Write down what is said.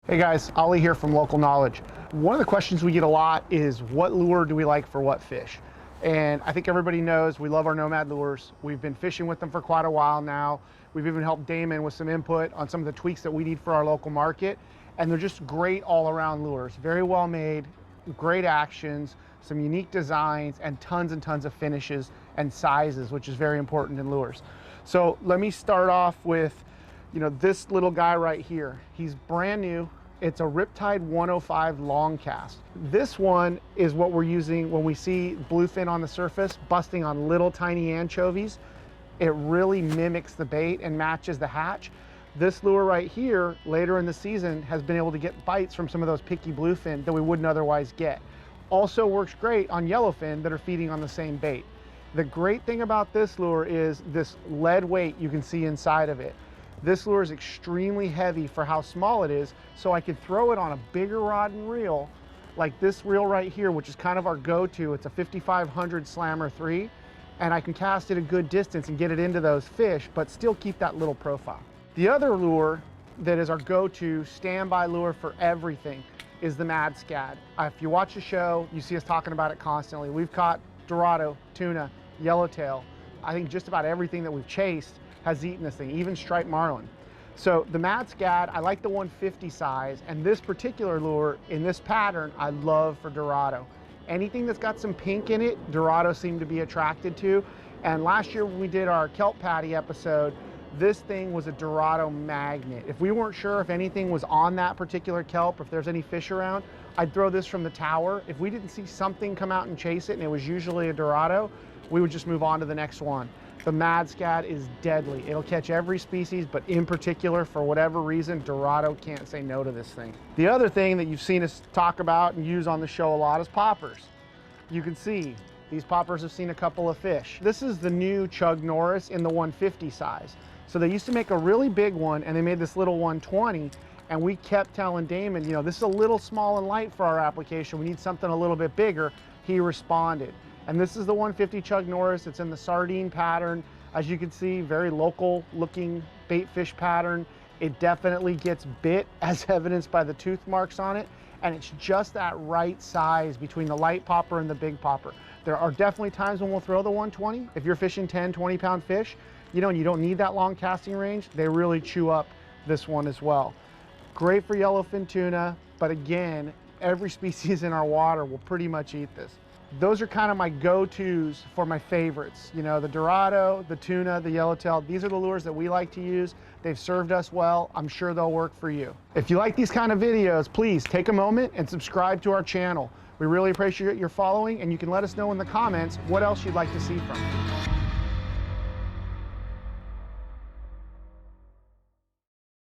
Hey guys, Ollie here from Local Knowledge. One of the questions we get a lot is what lure do we like for what fish? And I think everybody knows we love our Nomad lures. We've been fishing with them for quite a while now. We've even helped Damon with some input on some of the tweaks that we need for our local market. And they're just great all around lures. Very well made, great actions, some unique designs, and tons of finishes and sizes, which is very important in lures. So let me start off with, this little guy right here. He's brand new. It's a Riptide 105 Long Cast. This one is what we're using when we see bluefin on the surface busting on little tiny anchovies. It really mimics the bait and matches the hatch. This lure right here, later in the season, has been able to get bites from some of those picky bluefin that we wouldn't otherwise get. Also works great on yellowfin that are feeding on the same bait. The great thing about this lure is this lead weight you can see inside of it. This lure is extremely heavy for how small it is, so I could throw it on a bigger rod and reel, like this reel right here, which is kind of our go-to. It's a 5500 Slammer 3, and I can cast it a good distance and get it into those fish, but still keep that little profile. The other lure that is our go-to standby lure for everything is the Madscad. If you watch the show, you see us talking about it constantly. We've caught Dorado, tuna, yellowtail. I think just about everything that we've chased has eaten this thing, even striped marlin. So the Madscad, I like the 150 size, and this particular lure in this pattern, I love for Dorado. Anything that's got some pink in it, Dorado seem to be attracted to. And last year when we did our kelp patty episode, this thing was a Dorado magnet. If we weren't sure if anything was on that particular kelp, if there's any fish around, I'd throw this from the tower. If we didn't see something come out and chase it and it was usually a Dorado, we would just move on to the next one. The Madscad is deadly. It'll catch every species, but in particular, for whatever reason, Dorado can't say no to this thing. The other thing that you've seen us talk about and use on the show a lot is poppers. You can see these poppers have seen a couple of fish. This is the new Chug Norris in the 150 size. So they used to make a really big one, and they made this little 120, and we kept telling Damon, this is a little small and light for our application. We need something a little bit bigger. He responded. And this is the 150 Chug Norris. It's in the sardine pattern. As you can see, very local looking bait fish pattern. It definitely gets bit, as evidenced by the tooth marks on it. And it's just that right size between the light popper and the big popper. There are definitely times when we'll throw the 120. If you're fishing 10, 20 pound fish, and you don't need that long casting range, they really chew up this one as well. Great for yellowfin tuna, but again, every species in our water will pretty much eat this. Those are kind of my go-tos for my favorites. The Dorado, the tuna, the yellowtail, these are the lures that we like to use. They've served us well. I'm sure they'll work for you. If you like these kind of videos, please take a moment and subscribe to our channel. We really appreciate your following, and you can let us know in the comments what else you'd like to see from us.